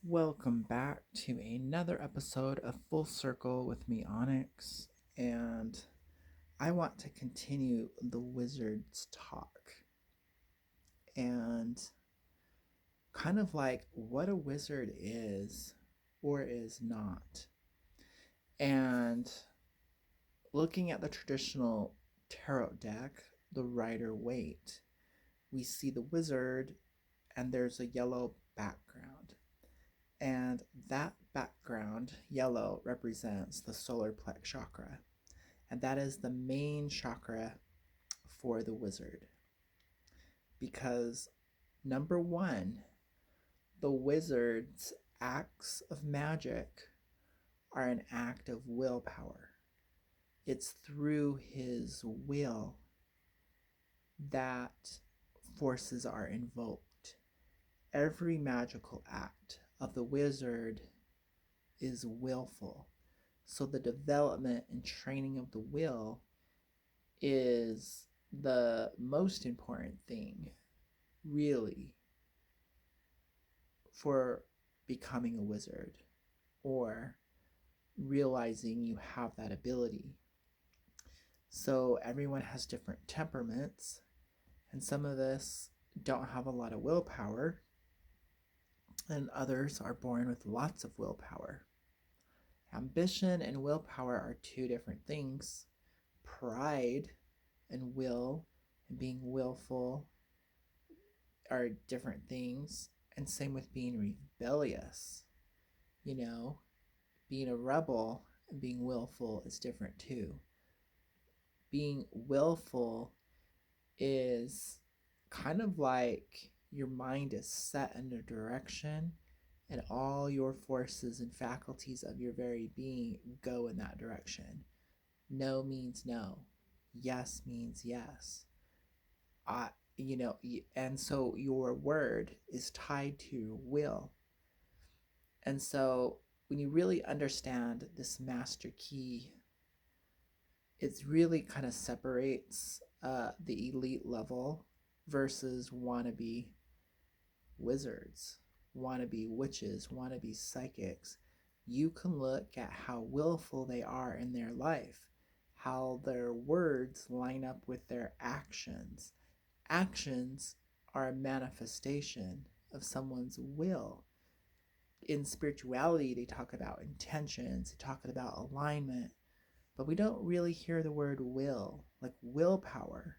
Welcome back to another episode of Full Circle with me, Onyx, and I want to continue the wizard's talk and kind of like what a wizard is or is not. And looking at the traditional tarot deck, the Rider Waite, we see the wizard and there's a yellow background. And that background, yellow, represents the solar plex chakra. And that is the main chakra for the wizard. Because number one, the wizard's acts of magic are an act of willpower. It's through his will that forces are invoked. Every magical act of the wizard is willful. So the development and training of the will is the most important thing, really, for becoming a wizard or realizing you have that ability. So everyone has different temperaments, and some of us don't have a lot of willpower, and others are born with lots of willpower. Ambition and willpower are two different things. Pride and will and being willful are different things. And same with being rebellious. You know, being a rebel and being willful is different too. Being willful is kind of like your mind is set in a direction and all your forces and faculties of your very being go in that direction. No means no. Yes means yes. And so your word is tied to your will. And so when you really understand this master key, it really kind of separates the elite level versus wannabe wizards, wannabe witches, wannabe psychics. You can look at how willful they are in their life, how their words line up with their actions. Actions are a manifestation of someone's will. In spirituality, they talk about intentions, they talk about alignment, but we don't really hear the word will, like willpower.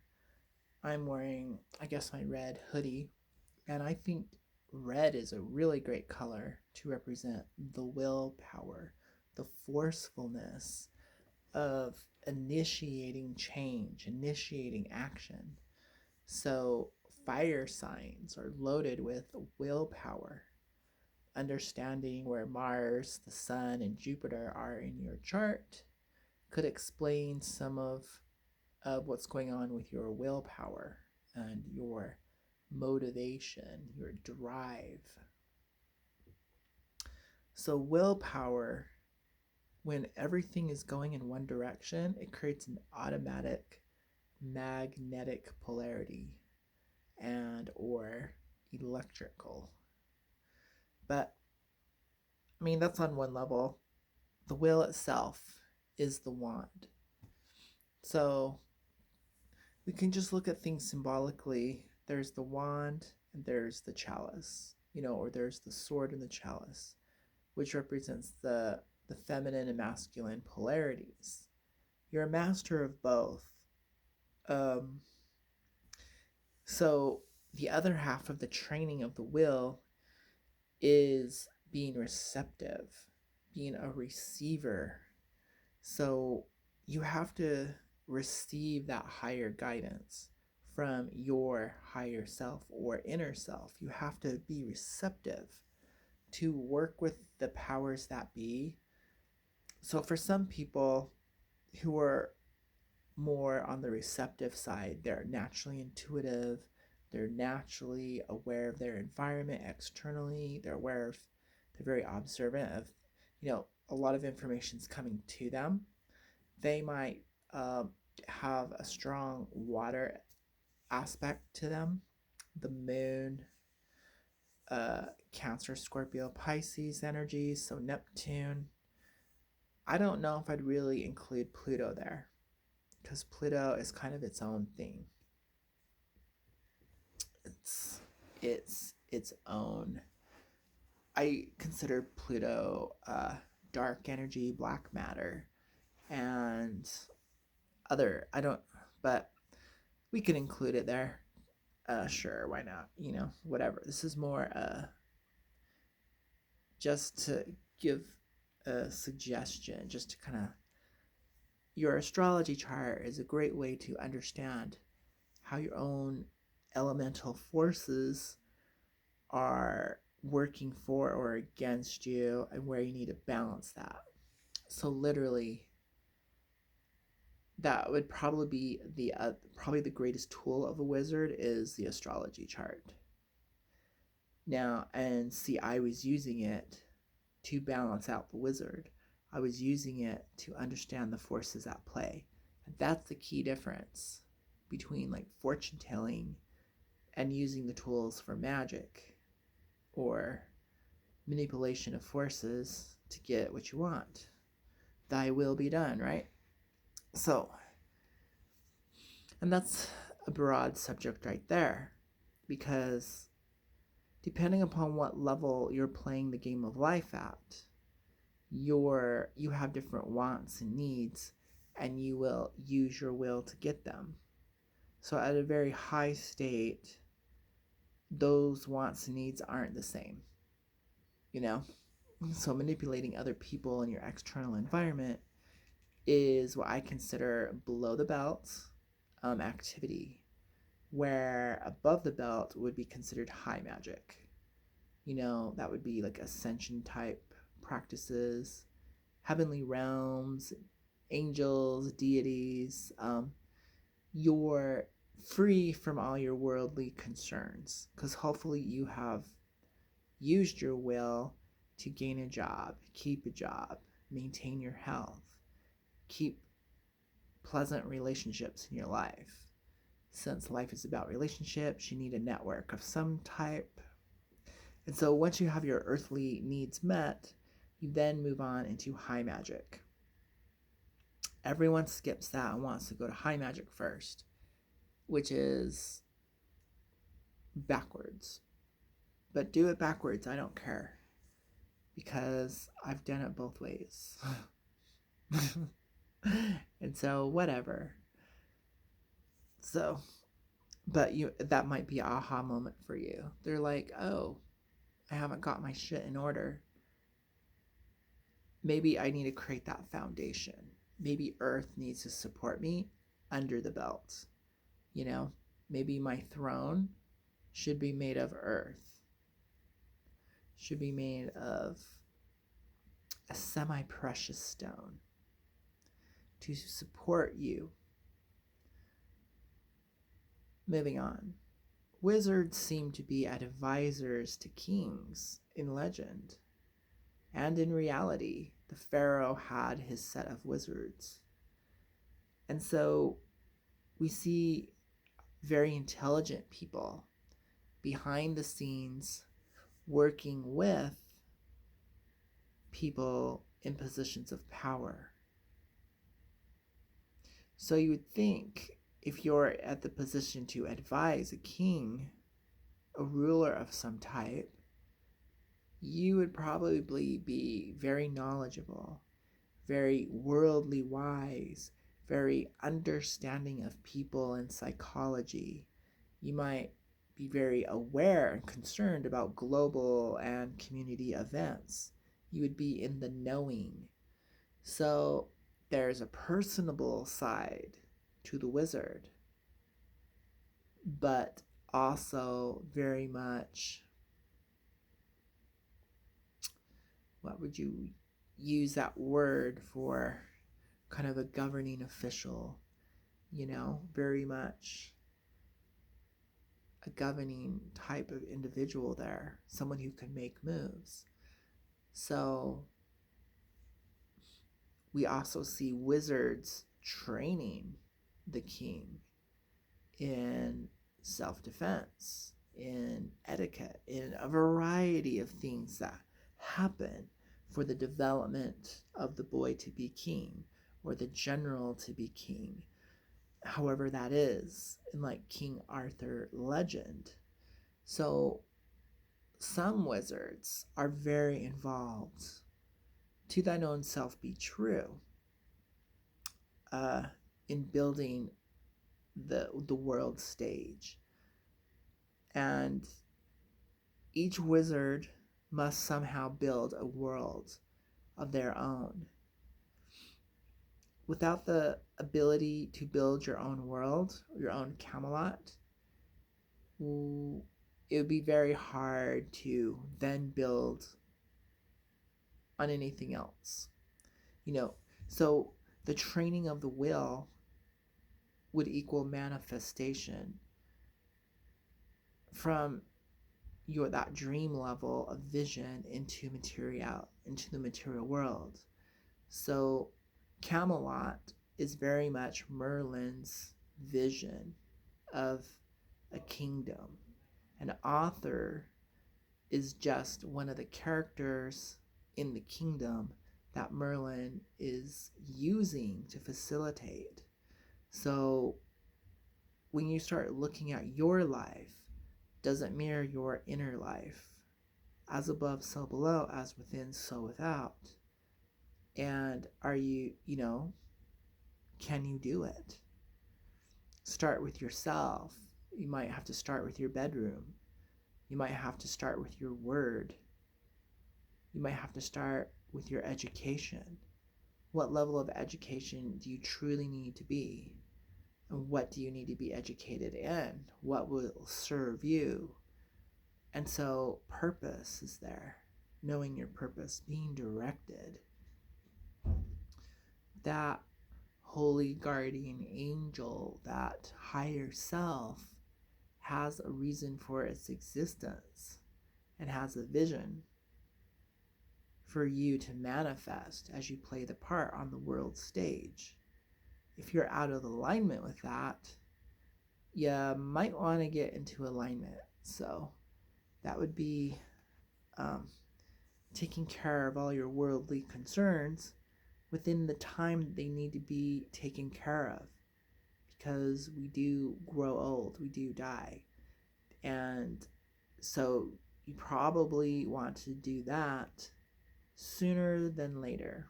I'm wearing, I guess, my red hoodie, and I think red is a really great color to represent the willpower, the forcefulness of initiating change, initiating action. So, fire signs are loaded with willpower. Understanding where Mars, the Sun, and Jupiter are in your chart could explain some of what's going on with your willpower and your motivation, your drive. So, willpower, when everything is going in one direction, it creates an automatic magnetic polarity and or electrical. But I mean, that's on one level. The will itself is the wand. So we can just look at things symbolically. There's the wand and there's the chalice, or there's the sword and the chalice, which represents the feminine and masculine polarities. You're a master of both. Um, so the other half of the training of the will is being receptive, being a receiver. So you have to receive that higher guidance from your higher self or inner self. You have to be receptive to work with the powers that be. So for some people who are more on the receptive side, they're naturally intuitive, they're naturally aware of their environment externally, they're very observant of, a lot of information's coming to them. They might have a strong water aspect to them. The moon Cancer, Scorpio, Pisces energy, so Neptune. I don't know if I'd really include Pluto there because Pluto is kind of its own thing. It's its own. I consider Pluto dark energy, black matter, and other. I don't, but we can include it there. Sure, why not? Whatever. This is more just to give a suggestion, just to kind of. Your astrology chart is a great way to understand how your own elemental forces are working for or against you and where you need to balance that. So literally, that would probably be the greatest tool of a wizard is the astrology chart. Now, and see, I was using it to balance out the wizard. I was using it to understand the forces at play. And that's the key difference between like fortune telling and using the tools for magic or manipulation of forces to get what you want. Thy will be done, right? So, and that's a broad subject right there because depending upon what level you're playing the game of life at, you have different wants and needs, and you will use your will to get them. So at a very high state, those wants and needs aren't the same. So manipulating other people in your external environment is what I consider below the belt activity, where above the belt would be considered high magic. That would be like ascension type practices, heavenly realms, angels, deities. You're free from all your worldly concerns because hopefully you have used your will to gain a job, keep a job, maintain your health, keep pleasant relationships in your life. Since life is about relationships, you need a network of some type. And so once you have your earthly needs met, you then move on into high magic. Everyone skips that and wants to go to high magic first, which is backwards. But do it backwards, I don't care. Because I've done it both ways. And so whatever. So, but that might be an aha moment for you. They're like, oh, I haven't got my shit in order. Maybe I need to create that foundation. Maybe Earth needs to support me under the belt. Maybe my throne should be made of earth, should be made of a semi-precious stone to support you. Moving on. Wizards seem to be advisors to kings in legend. And in reality, the pharaoh had his set of wizards. And so we see very intelligent people behind the scenes working with people in positions of power. So you would think if you're at the position to advise a king, a ruler of some type, you would probably be very knowledgeable, very worldly wise, very understanding of people and psychology. You might be very aware and concerned about global and community events. You would be in the knowing. So there's a personable side to the wizard, but also very much, what would you use that word for? Kind of a governing official, very much a governing type of individual there, someone who can make moves. So we also see wizards training the king in self-defense, in etiquette, in a variety of things that happen for the development of the boy to be king or the general to be king, however that is, in like King Arthur legend. So some wizards are very involved. To thine own self be true, uh, in building the world stage, and each wizard must somehow build a world of their own. Without the ability to build your own world, your own Camelot, it would be very hard to then build on anything else. You know, so the training of the will would equal manifestation from your that dream level of vision into the material world. So Camelot is very much Merlin's vision of a kingdom. An author is just one of the characters in the kingdom that Merlin is using to facilitate. So when you start looking at your life, does it mirror your inner life? As above, so below, as within, so without. And are you, can you do it? Start with yourself. You might have to start with your bedroom. You might have to start with your word. You might have to start with your education. What level of education do you truly need to be? And what do you need to be educated in? What will serve you? And so purpose is there. Knowing your purpose, being directed. That holy guardian angel, that higher self, has a reason for its existence and has a vision for you to manifest as you play the part on the world stage. If you're out of alignment with that, you might want to get into alignment. So that would be taking care of all your worldly concerns within the time they need to be taken care of, because we do grow old, we do die. And so you probably want to do that sooner than later.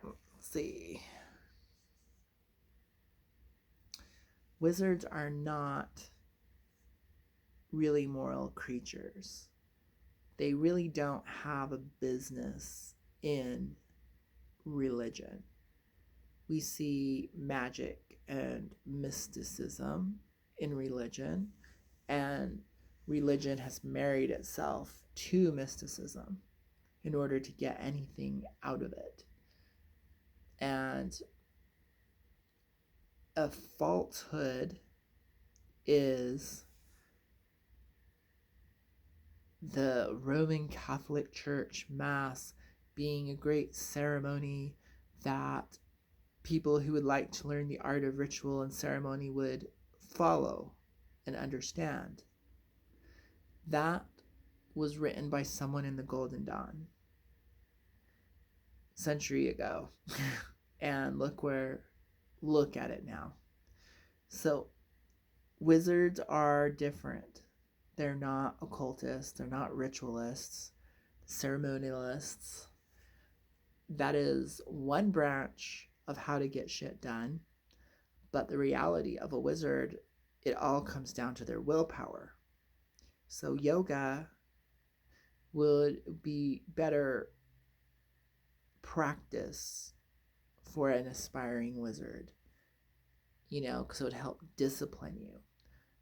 Let's see. Wizards are not really moral creatures. They really don't have a business in religion. We see magic and mysticism in religion, and religion has married itself to mysticism in order to get anything out of it. And a falsehood is the Roman Catholic Church Mass being a great ceremony that people who would like to learn the art of ritual and ceremony would follow and understand. That was written by someone in the Golden Dawn, century ago. And look at it now. So wizards are different. They're not occultists, they're not ritualists, ceremonialists. That is one branch of how to get shit done. But the reality of a wizard, it all comes down to their willpower. So yoga would be better practice for an aspiring wizard, because it would help discipline you.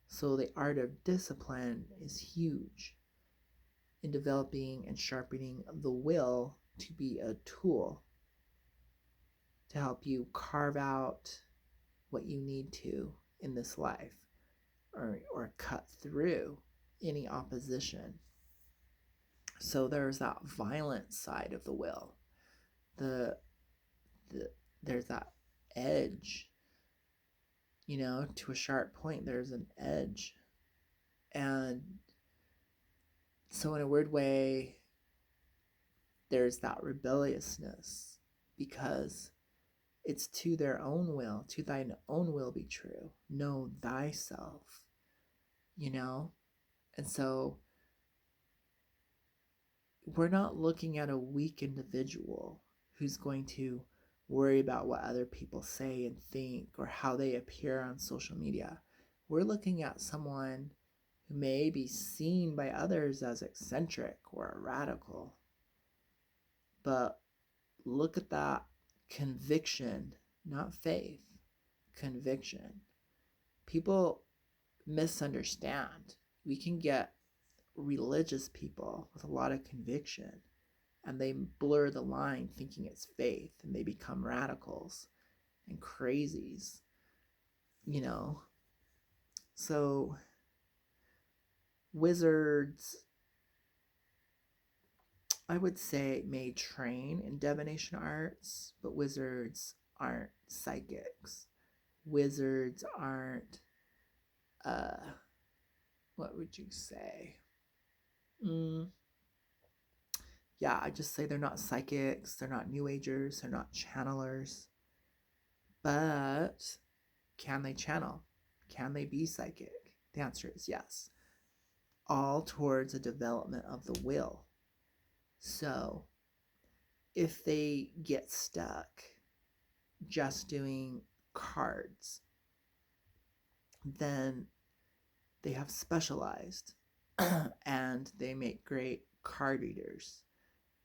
So the art of discipline is huge in developing and sharpening the will to be a tool to help you carve out what you need to in this life, or cut through any opposition. So there's that violent side of the will. There's that edge To a sharp point, there's an edge. And so, in a weird way, there's that rebelliousness because it's to their own will, to thine own will be true. Know thyself, you know? And so we're not looking at a weak individual who's going to worry about what other people say and think or how they appear on social media. We're looking at someone who may be seen by others as eccentric or a radical. But look at that conviction, not faith, conviction. People misunderstand. We can get religious people with a lot of conviction and they blur the line thinking it's faith and they become radicals and crazies, you know. So wizards, I would say, may train in divination arts, but wizards aren't psychics. Wizards aren't what would you say? Yeah, I just say they're not psychics, they're not new agers, they're not channelers. But can they channel? Can they be psychic? The answer is yes. All towards a development of the will. So if they get stuck just doing cards, then they have specialized and they make great card readers.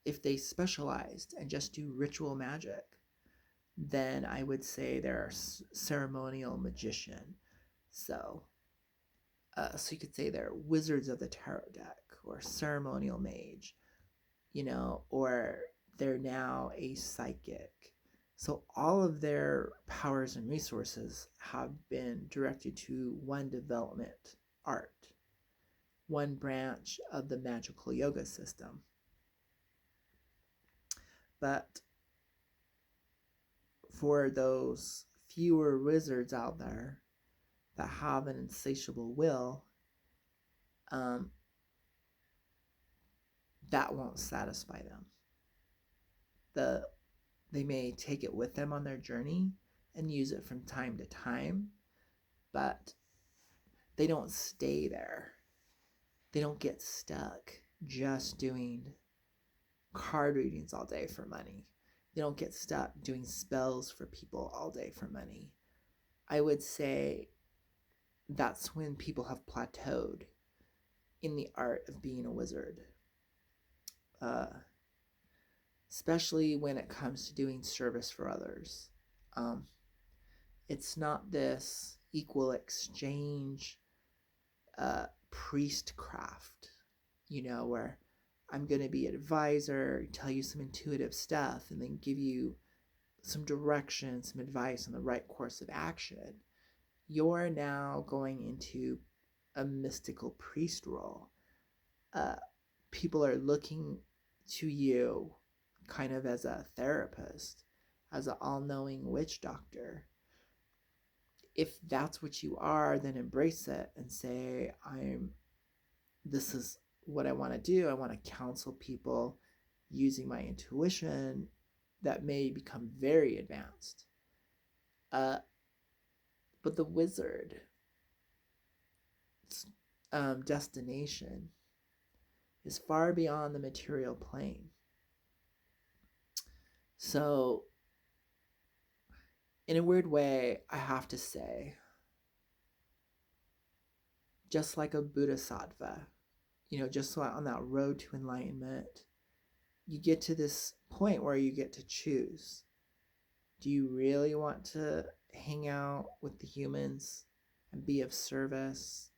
If they specialized and just do ritual magic, then I would say they're a ceremonial magician. So you could say they're wizards of the tarot deck or ceremonial mage, or they're now a psychic. So all of their powers and resources have been directed to one development art, one branch of the magical yoga system. But for those fewer wizards out there that have an insatiable will, that won't satisfy them. They may take it with them on their journey and use it from time to time, but they don't stay there. They don't get stuck just doing card readings all day for money. They don't get stuck doing spells for people all day for money. I would say that's when people have plateaued in the art of being a wizard. Especially when it comes to doing service for others. It's not this equal exchange priestcraft, where I'm going to be an advisor, tell you some intuitive stuff, and then give you some direction, some advice on the right course of action. You're now going into a mystical priest role. People are looking to you kind of as a therapist, as an all-knowing witch doctor. If that's what you are, then embrace it and say, this is what I want to do. I want to counsel people using my intuition that may become very advanced. But the wizard destination is far beyond the material plane. So, in a weird way, I have to say, just like a bodhisattva, just on that road to enlightenment, you get to this point where you get to choose. Do you really want to hang out with the humans and be of service?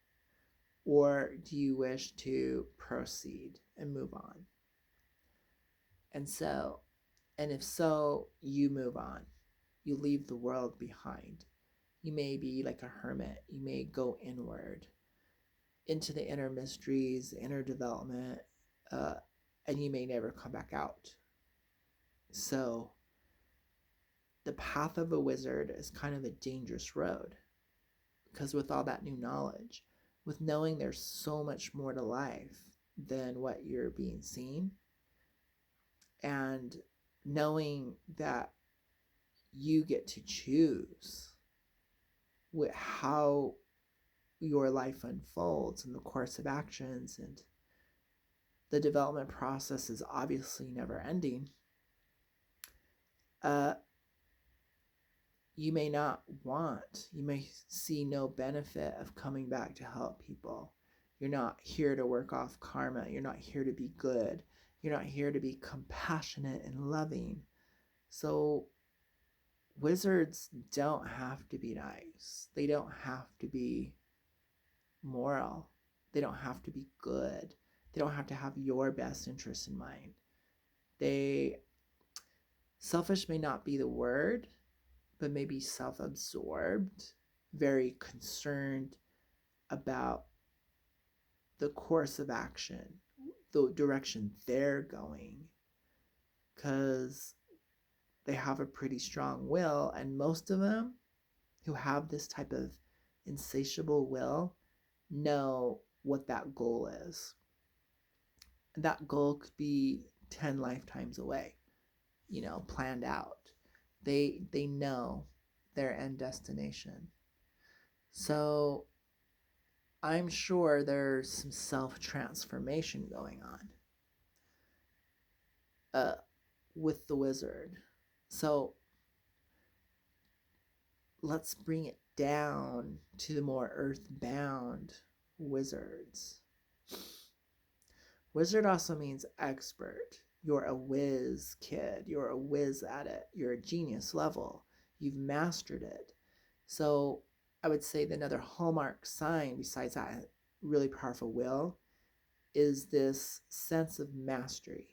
Or do you wish to proceed and move on? And if so, you move on. You leave the world behind. You may be like a hermit. You may go inward into the inner mysteries, inner development, and you may never come back out. So the path of a wizard is kind of a dangerous road. Because with all that new knowledge, with knowing there's so much more to life than what you're being seen, and knowing that you get to choose how your life unfolds and the course of actions, and the development process is obviously never ending. You may see no benefit of coming back to help people. You're not here to work off karma. You're not here to be good. You're not here to be compassionate and loving. So wizards don't have to be nice. They don't have to be moral. They don't have to be good. They don't have to have your best interest in mind. Selfish may not be the word, but maybe self-absorbed, very concerned about the course of action, the direction they're going, because they have a pretty strong will, and most of them who have this type of insatiable will know what that goal is. And that goal could be 10 lifetimes away, planned out. They know their end destination. So I'm sure there's some self-transformation going on with the wizard. So let's bring it down to the more earthbound wizards. Wizard also means expert. You're a whiz kid. You're a whiz at it. You're a genius level. You've mastered it. So I would say that another hallmark sign besides that really powerful will is this sense of mastery.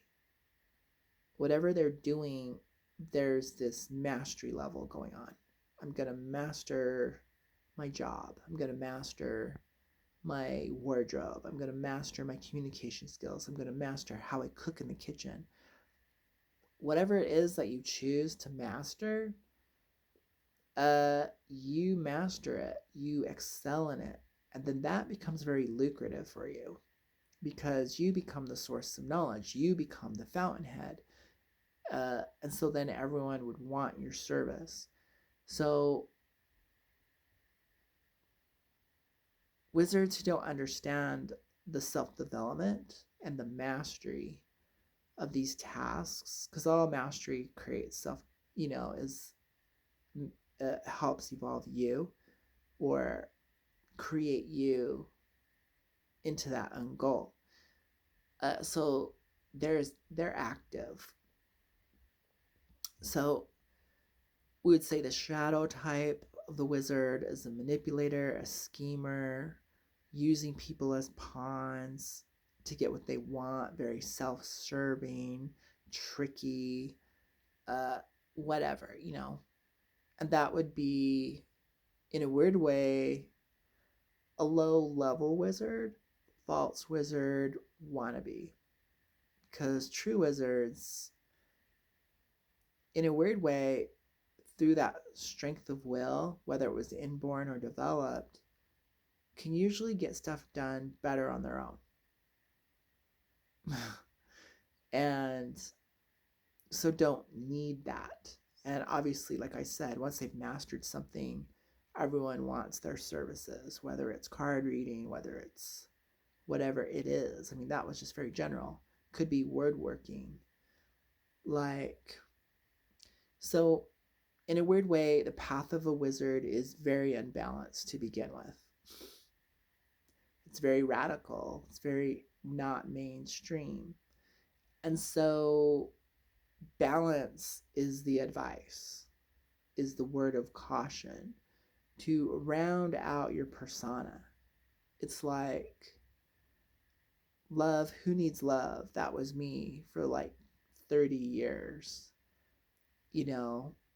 Whatever they're doing, there's this mastery level going on. I'm going to master my job. I'm going to master my wardrobe. I'm going to master my communication skills. I'm going to master how I cook in the kitchen. Whatever it is that you choose to master, you master it, you excel in it, and then that becomes very lucrative for you because you become the source of knowledge, you become the fountainhead, and so then everyone would want your service. So wizards who don't understand the self-development and the mastery of these tasks, because all mastery creates self, helps evolve you or create you into that end goal. So they're active. So we would say the shadow type of the wizard is a manipulator, a schemer, using people as pawns to get what they want, very self-serving, tricky, whatever, And that would be, in a weird way, a low-level wizard, false wizard, wannabe. Because true wizards, in a weird way, through that strength of will, whether it was inborn or developed, can usually get stuff done better on their own. And so don't need that. And obviously, like I said, once they've mastered something, everyone wants their services, whether it's card reading, whether it's whatever it is. I mean, that was just very general. Could be word working. So in a weird way, the path of a wizard is very unbalanced to begin with. It's very radical. It's very not mainstream. And so balance is the advice, is the word of caution to round out your persona. It's like love, who needs love? That was me for like 30 years,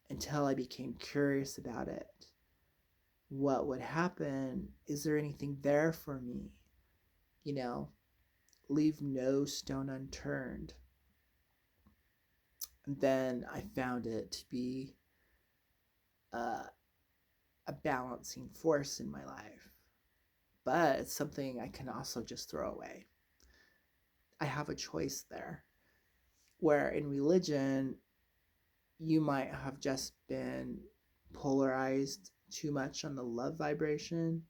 until I became curious about it. What would happen? Is there anything there for me? Leave no stone unturned. And then I found it to be a balancing force in my life, but it's something I can also just throw away. I have a choice there. Where in religion, you might have just been polarized too much on the love vibration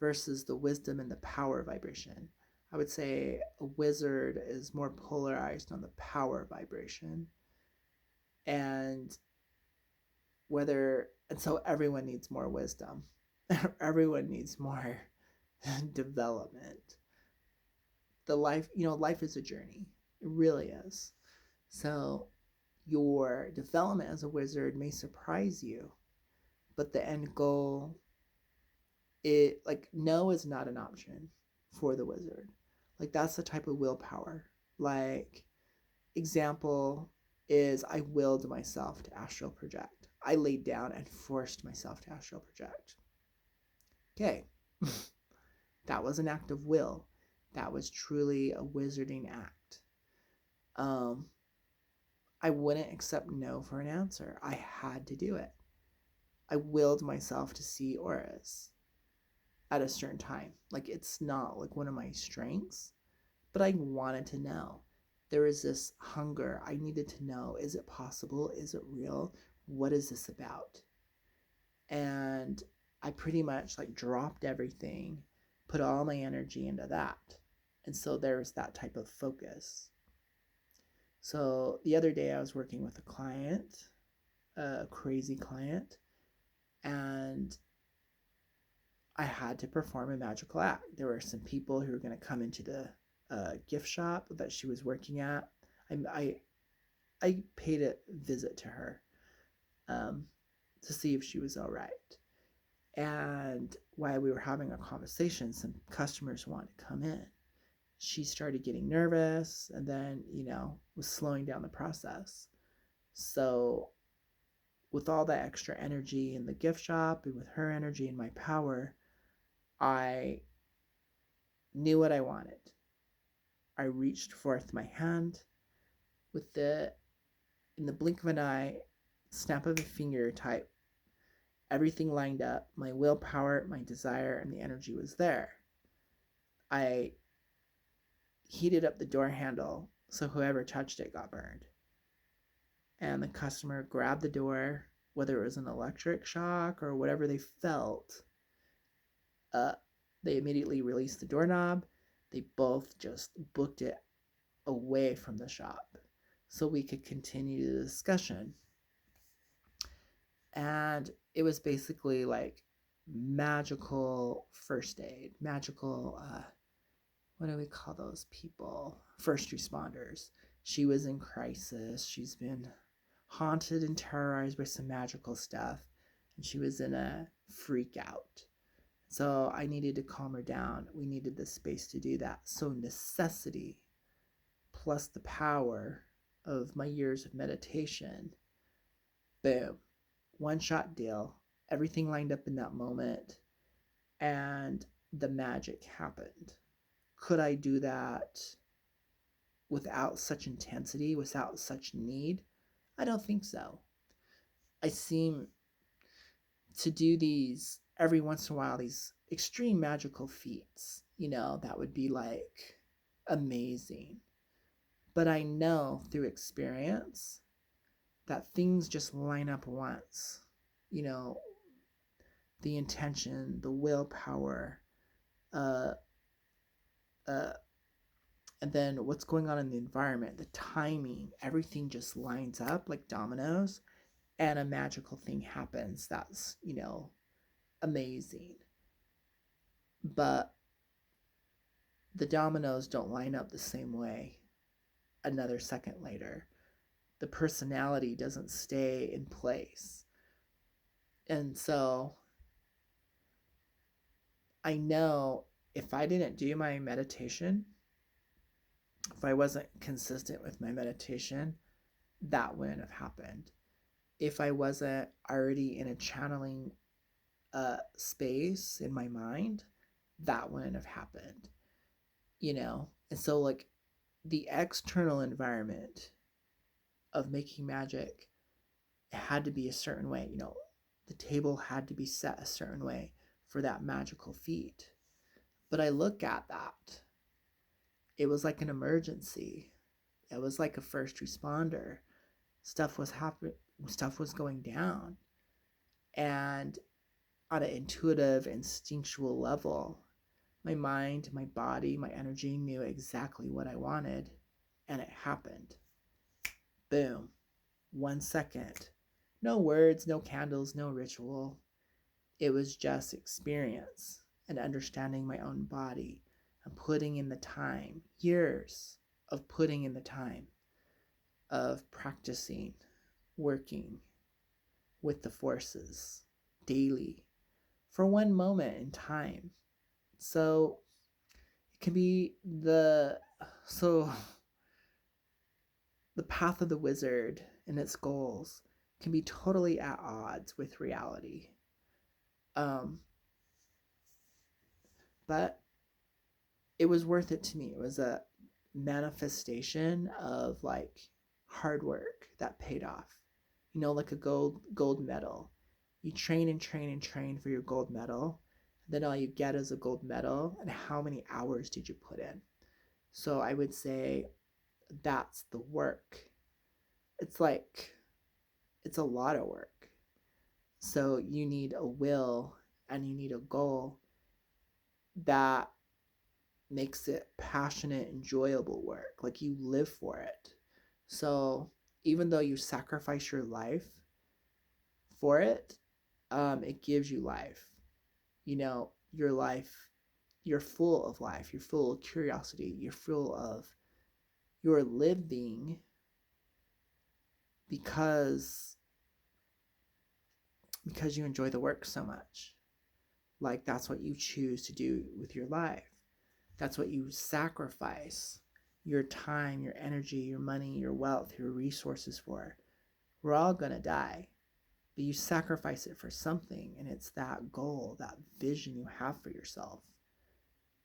versus the wisdom and the power vibration. I would say a wizard is more polarized on the power vibration. And so everyone needs more wisdom. Everyone needs more development. Life is a journey. It really is. So your development as a wizard may surprise you, but the end goal, no is not an option for the wizard. Like, that's the type of willpower. Like, example is I willed myself to astral project. I laid down and forced myself to astral project. Okay. That was an act of will. That was truly a wizarding act. I wouldn't accept no for an answer. I had to do it. I willed myself to see auras at a certain time. Like, it's not like one of my strengths, but I wanted to know. There was this hunger. I needed to know, is it possible? Is it real? What is this about? And I pretty much like dropped everything, put all my energy into that. And so there's that type of focus. So the other day I was working with a client, a crazy client, and I had to perform a magical act. There were some people who were going to come into the gift shop that she was working at. I paid a visit to her to see if she was all right. And while we were having a conversation, some customers wanted to come in. She started getting nervous and then, was slowing down the process. So with all that extra energy in the gift shop and with her energy and my power, I knew what I wanted. I reached forth my hand with in the blink of an eye, snap of a finger type, everything lined up. My willpower, my desire, and the energy was there. I heated up the door handle so whoever touched it got burned. And the customer grabbed the door, whether it was an electric shock or whatever they felt. They immediately released the doorknob. They both just booked it away from the shop so we could continue the discussion. And it was basically like magical first aid, magical, what do we call those people? First responders. She was in crisis. She's been haunted and terrorized by some magical stuff, and she was in a freak out. So I needed to calm her down. We needed the space to do that. So necessity plus the power of my years of meditation, boom, one shot deal. Everything lined up in that moment, and the magic happened. Could I do that without such intensity, without such need? I don't think so. I seem to do these every once in a while, these extreme magical feats, that would be like amazing. But I know through experience that things just line up once. The intention, the willpower, uh, and then what's going on in the environment, the timing, everything just lines up like dominoes, and a magical thing happens that's, amazing. But the dominoes don't line up the same way another second later. The personality doesn't stay in place. And so I know if I didn't do my meditation, if I wasn't consistent with my meditation, that wouldn't have happened. If I wasn't already in a channeling space in my mind, that wouldn't have happened. And so like the external environment of making magic had to be a certain way. The table had to be set a certain way for that magical feat. But I look at that, it was like an emergency. It was like a first responder. Stuff was happening, stuff was going down. And on an intuitive, instinctual level, my mind, my body, my energy knew exactly what I wanted, and it happened. Boom. 1 second. No words, no candles, no ritual. It was just experience and understanding my own body and putting in the time, years of putting in the time of practicing, working with the forces daily for one moment in time. So it can be so the path of the wizard and its goals can be totally at odds with reality. Um, but it was worth it to me. It was a manifestation of like hard work that paid off. You know, like a gold medal. You train and train and train for your gold medal. Then all you get is a gold medal. And how many hours did you put in? So I would say that's the work. It's like, it's a lot of work. So you need a will and you need a goal that makes it passionate, enjoyable work. Like you live for it. So even though you sacrifice your life for it, it gives you life. You know, your life, you're full of life. You're full of curiosity. You're full of, you're living because you enjoy the work so much. Like that's what you choose to do with your life. That's what you sacrifice your time, your energy, your money, your wealth, your resources for. We're all going to die, but you sacrifice it for something, and it's that goal, that vision you have for yourself.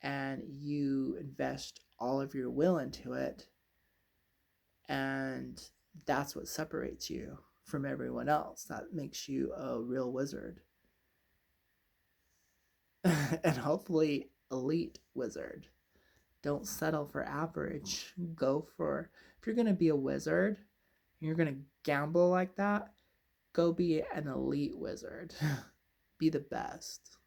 And you invest all of your will into it, and that's what separates you from everyone else. That makes you a real wizard. And hopefully elite wizard. Don't settle for average. Go for, if you're going to be a wizard and you're going to gamble like that, go be an elite wizard. Be the best.